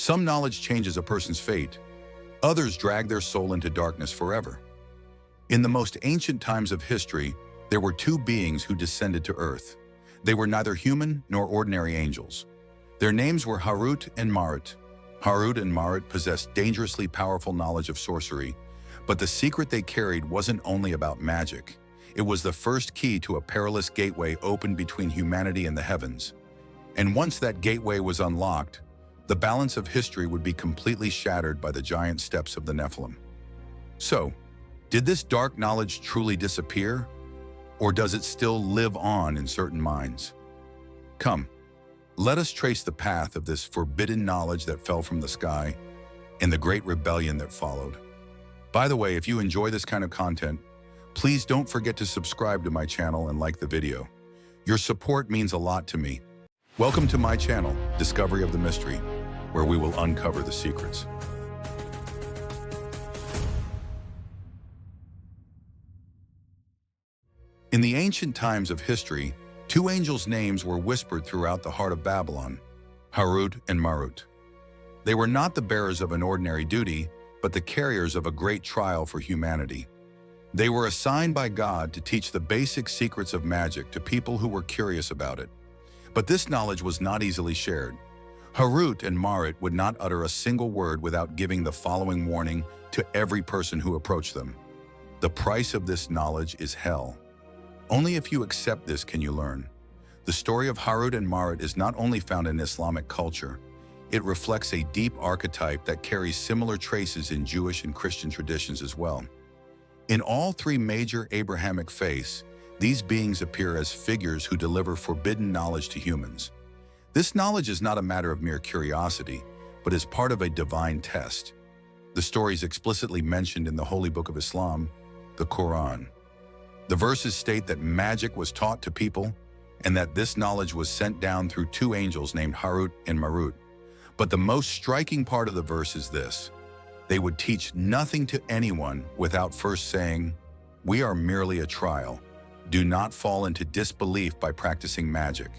Some knowledge changes a person's fate. Others drag their soul into darkness forever. In the most ancient times of history, there were two beings who descended to earth. They were neither human nor ordinary angels. Their names were Harut and Marut. Harut and Marut possessed dangerously powerful knowledge of sorcery, but the secret they carried wasn't only about magic. It was the first key to a perilous gateway opened between humanity and the heavens. And once that gateway was unlocked, the balance of history would be completely shattered by the giant steps of the Nephilim. So, did this dark knowledge truly disappear? Or does it still live on in certain minds? Come, let us trace the path of this forbidden knowledge that fell from the sky and the great rebellion that followed. By the way, if you enjoy this kind of content, please don't forget to subscribe to my channel and like the video. Your support means a lot to me. Welcome to my channel, Discovery of the Mystery, where we will uncover the secrets. In the ancient times of history, two angels' names were whispered throughout the heart of Babylon, Harut and Marut. They were not the bearers of an ordinary duty, but the carriers of a great trial for humanity. They were assigned by God to teach the basic secrets of magic to people who were curious about it. But this knowledge was not easily shared. Harut and Marut would not utter a single word without giving the following warning to every person who approached them. The price of this knowledge is hell. Only if you accept this can you learn. The story of Harut and Marut is not only found in Islamic culture, it reflects a deep archetype that carries similar traces in Jewish and Christian traditions as well. In all three major Abrahamic faiths, these beings appear as figures who deliver forbidden knowledge to humans. This knowledge is not a matter of mere curiosity, but is part of a divine test. The stories explicitly mentioned in the Holy Book of Islam, the Quran. The verses state that magic was taught to people and that this knowledge was sent down through two angels named Harut and Marut. But the most striking part of the verse is this: they would teach nothing to anyone without first saying, "We are merely a trial. Do not fall into disbelief by practicing magic."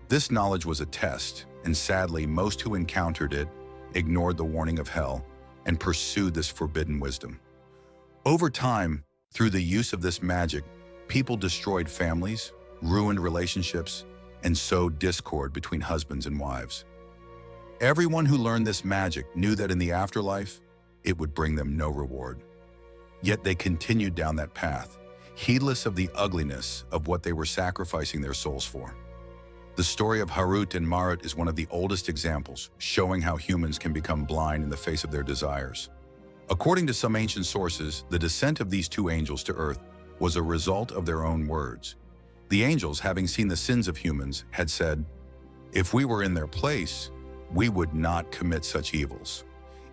This knowledge was a test, and sadly, most who encountered it ignored the warning of hell and pursued this forbidden wisdom. Over time, through the use of this magic, people destroyed families, ruined relationships, and sowed discord between husbands and wives. Everyone who learned this magic knew that in the afterlife, it would bring them no reward. Yet they continued down that path, heedless of the ugliness of what they were sacrificing their souls for. The story of Harut and Marut is one of the oldest examples, showing how humans can become blind in the face of their desires. According to some ancient sources, the descent of these two angels to earth was a result of their own words. The angels, having seen the sins of humans, had said, "If we were in their place, we would not commit such evils."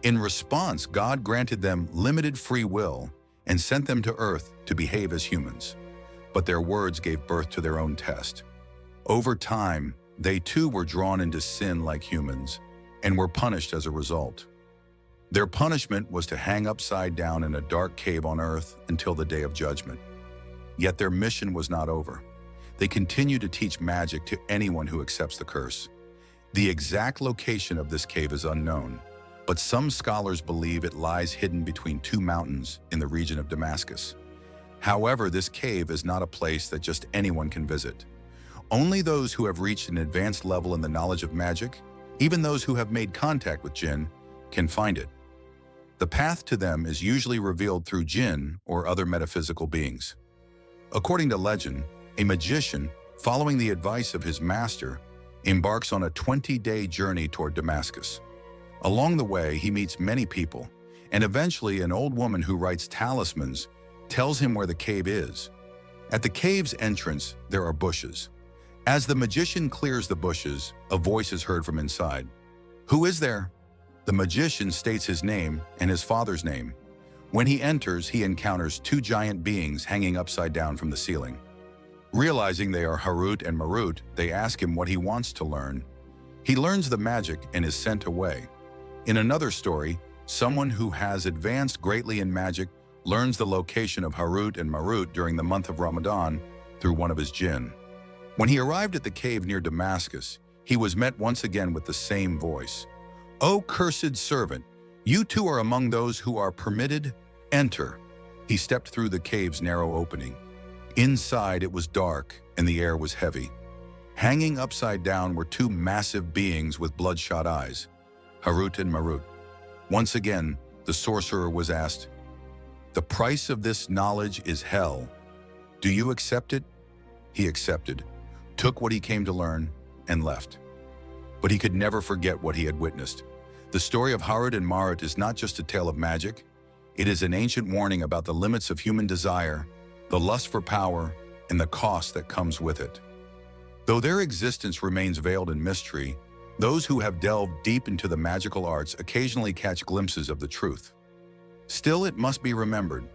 In response, God granted them limited free will and sent them to earth to behave as humans. But their words gave birth to their own test. Over time, they too were drawn into sin like humans and were punished as a result. Their punishment was to hang upside down in a dark cave on earth until the day of judgment. Yet their mission was not over. They continue to teach magic to anyone who accepts the curse. The exact location of this cave is unknown, but some scholars believe it lies hidden between two mountains in the region of Damascus. However, this cave is not a place that just anyone can visit. Only those who have reached an advanced level in the knowledge of magic, even those who have made contact with jinn, can find it. The path to them is usually revealed through jinn or other metaphysical beings. According to legend, a magician, following the advice of his master, embarks on a 20-day journey toward Damascus. Along the way, he meets many people, and eventually an old woman who writes talismans tells him where the cave is. At the cave's entrance, there are bushes. As the magician clears the bushes, a voice is heard from inside. "Who is there?" The magician states his name and his father's name. When he enters, he encounters two giant beings hanging upside down from the ceiling. Realizing they are Harut and Marut, they ask him what he wants to learn. He learns the magic and is sent away. In another story, someone who has advanced greatly in magic learns the location of Harut and Marut during the month of Ramadan through one of his jinn. When he arrived at the cave near Damascus, he was met once again with the same voice. "O cursed servant, you too are among those who are permitted. Enter." He stepped through the cave's narrow opening. Inside it was dark and the air was heavy. Hanging upside down were two massive beings with bloodshot eyes, Harut and Marut. Once again, the sorcerer was asked, "The price of this knowledge is hell. Do you accept it?" He accepted, took what he came to learn, and left. But he could never forget what he had witnessed. The story of Harut and Marut is not just a tale of magic. It is an ancient warning about the limits of human desire, the lust for power, and the cost that comes with it. Though their existence remains veiled in mystery, those who have delved deep into the magical arts occasionally catch glimpses of the truth. Still, it must be remembered,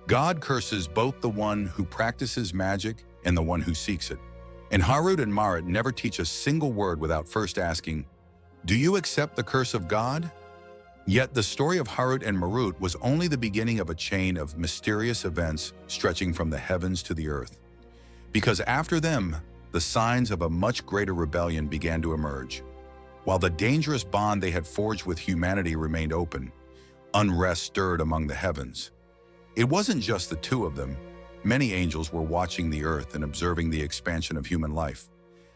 God curses both the one who practices magic and the one who seeks it. And Harut and Marut never teach a single word without first asking, "Do you accept the curse of God?" Yet the story of Harut and Marut was only the beginning of a chain of mysterious events stretching from the heavens to the earth. Because after them, the signs of a much greater rebellion began to emerge. While the dangerous bond they had forged with humanity remained open, unrest stirred among the heavens. It wasn't just the two of them. Many angels were watching the earth and observing the expansion of human life.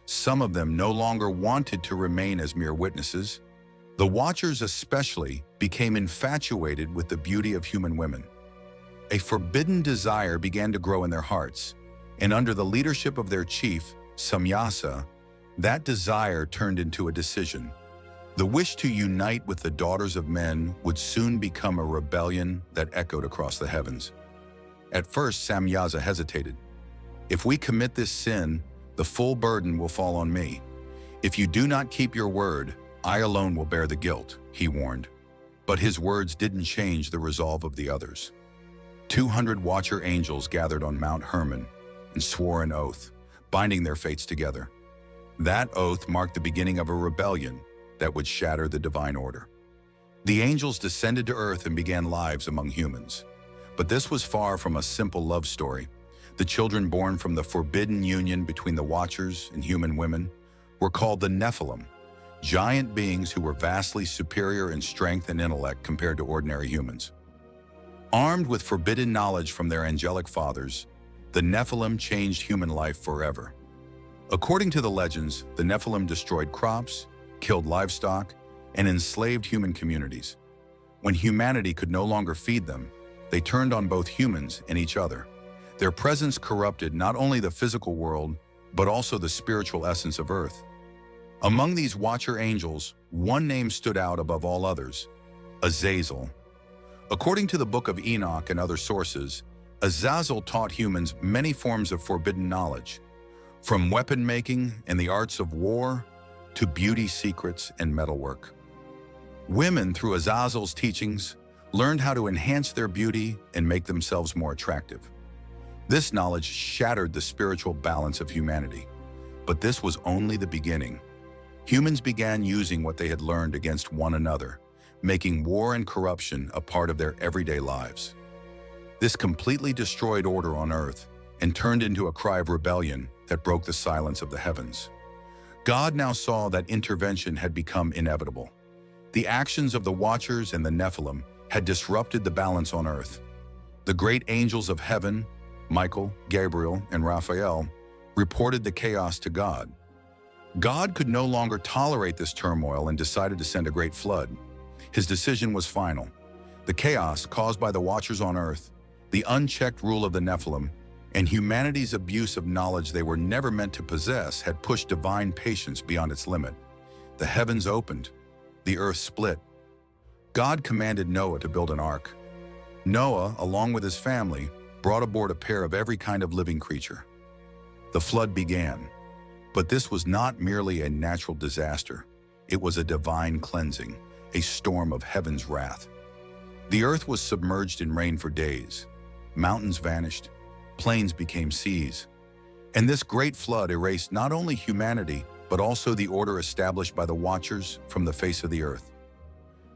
Some of them no longer wanted to remain as mere witnesses. The Watchers especially became infatuated with the beauty of human women. A forbidden desire began to grow in their hearts, and under the leadership of their chief, Samyasa, that desire turned into a decision. The wish to unite with the daughters of men would soon become a rebellion that echoed across the heavens. At first, Samyasa hesitated. "If we commit this sin, the full burden will fall on me. If you do not keep your word, I alone will bear the guilt," he warned. But his words didn't change the resolve of the others. 200 Watcher angels gathered on Mount Hermon and swore an oath, binding their fates together. That oath marked the beginning of a rebellion that would shatter the divine order. The angels descended to earth and began lives among humans. But this was far from a simple love story. The children born from the forbidden union between the Watchers and human women were called the Nephilim, giant beings who were vastly superior in strength and intellect compared to ordinary humans. Armed with forbidden knowledge from their angelic fathers, the Nephilim changed human life forever. According to the legends, the Nephilim destroyed crops, killed livestock, and enslaved human communities. When humanity could no longer feed them, they turned on both humans and each other. Their presence corrupted not only the physical world, but also the spiritual essence of Earth. Among these Watcher angels, one name stood out above all others: Azazel. According to the Book of Enoch and other sources, Azazel taught humans many forms of forbidden knowledge, from weapon making and the arts of war to beauty secrets and metalwork. Women, through Azazel's teachings, learned how to enhance their beauty and make themselves more attractive. This knowledge shattered the spiritual balance of humanity. But this was only the beginning. Humans began using what they had learned against one another, making war and corruption a part of their everyday lives. This completely destroyed order on Earth and turned into a cry of rebellion that broke the silence of the heavens. God now saw that intervention had become inevitable. The actions of the Watchers and the Nephilim had disrupted the balance on Earth. The great angels of heaven, Michael, Gabriel, and Raphael, reported the chaos to God. God could no longer tolerate this turmoil and decided to send a great flood. His decision was final. The chaos caused by the Watchers on Earth, the unchecked rule of the Nephilim, and humanity's abuse of knowledge they were never meant to possess had pushed divine patience beyond its limit. The heavens opened. The earth split. God commanded Noah to build an ark. Noah, along with his family, brought aboard a pair of every kind of living creature. The flood began. But this was not merely a natural disaster. It was a divine cleansing, a storm of heaven's wrath. The earth was submerged in rain for days. Mountains vanished. Plains became seas. And this great flood erased not only humanity, but also the order established by the Watchers from the face of the earth.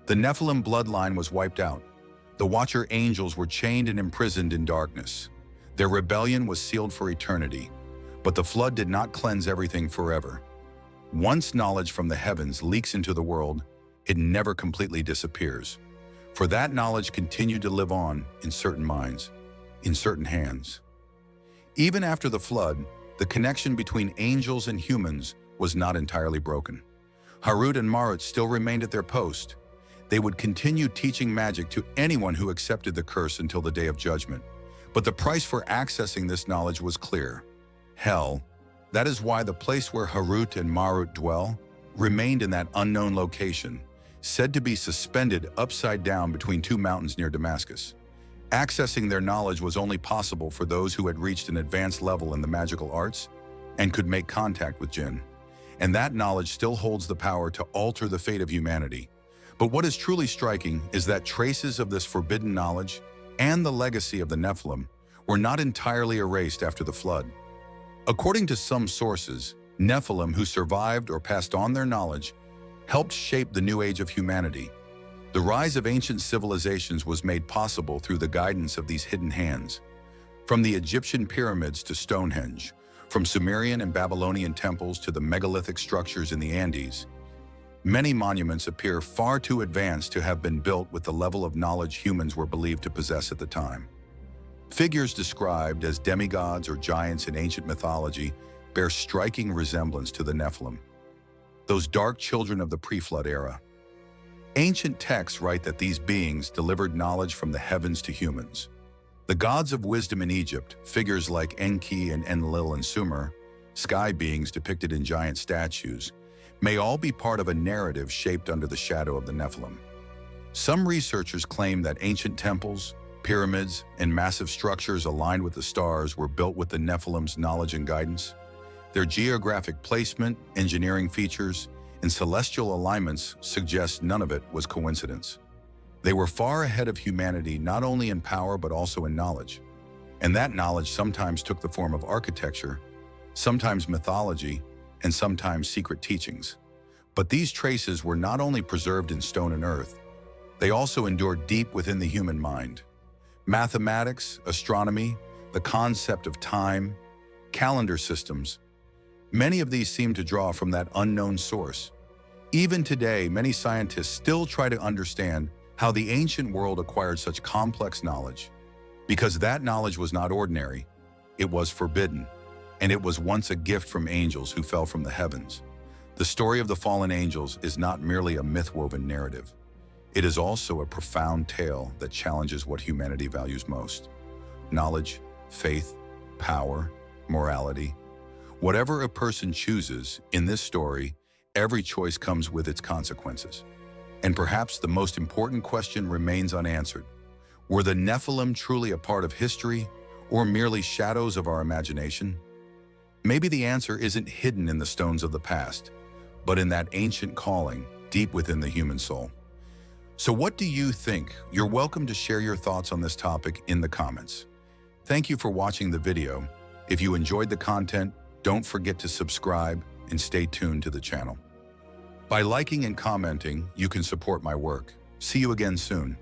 The Nephilim bloodline was wiped out. The Watcher angels were chained and imprisoned in darkness. Their rebellion was sealed for eternity. But the flood did not cleanse everything forever. Once knowledge from the heavens leaks into the world, it never completely disappears. For that knowledge continued to live on in certain minds, in certain hands. Even after the flood, the connection between angels and humans was not entirely broken. Harut and Marut still remained at their post. They would continue teaching magic to anyone who accepted the curse until the day of judgment. But the price for accessing this knowledge was clear: hell. That is why the place where Harut and Marut dwell remained in that unknown location, said to be suspended upside down between two mountains near Damascus. Accessing their knowledge was only possible for those who had reached an advanced level in the magical arts and could make contact with jinn. And that knowledge still holds the power to alter the fate of humanity. But what is truly striking is that traces of this forbidden knowledge and the legacy of the Nephilim were not entirely erased after the flood. According to some sources, Nephilim who survived or passed on their knowledge helped shape the new age of humanity. The rise of ancient civilizations was made possible through the guidance of these hidden hands. From the Egyptian pyramids to Stonehenge, from Sumerian and Babylonian temples to the megalithic structures in the Andes, many monuments appear far too advanced to have been built with the level of knowledge humans were believed to possess at the time. Figures described as demigods or giants in ancient mythology bear striking resemblance to the Nephilim, those dark children of the pre-flood era. Ancient texts write that these beings delivered knowledge from the heavens to humans. The gods of wisdom in Egypt, figures like Enki and Enlil in Sumer, sky beings depicted in giant statues, may all be part of a narrative shaped under the shadow of the Nephilim. Some researchers claim that ancient temples, pyramids, and massive structures aligned with the stars were built with the Nephilim's knowledge and guidance. Their geographic placement, engineering features, and celestial alignments suggest none of it was coincidence. They were far ahead of humanity not only in power but also in knowledge. And that knowledge sometimes took the form of architecture, sometimes mythology, and sometimes secret teachings. But these traces were not only preserved in stone and earth, they also endured deep within the human mind. Mathematics, astronomy, the concept of time, calendar systems, many of these seem to draw from that unknown source. Even today, many scientists still try to understand how the ancient world acquired such complex knowledge. Because that knowledge was not ordinary, it was forbidden, and it was once a gift from angels who fell from the heavens. The story of the fallen angels is not merely a myth-woven narrative. It is also a profound tale that challenges what humanity values most: knowledge, faith, power, morality. Whatever a person chooses, in this story, every choice comes with its consequences. And perhaps the most important question remains unanswered. Were the Nephilim truly a part of history, or merely shadows of our imagination? Maybe the answer isn't hidden in the stones of the past, but in that ancient calling deep within the human soul. So what do you think? You're welcome to share your thoughts on this topic in the comments. Thank you for watching the video. If you enjoyed the content, don't forget to subscribe and stay tuned to the channel. By liking and commenting, you can support my work. See you again soon.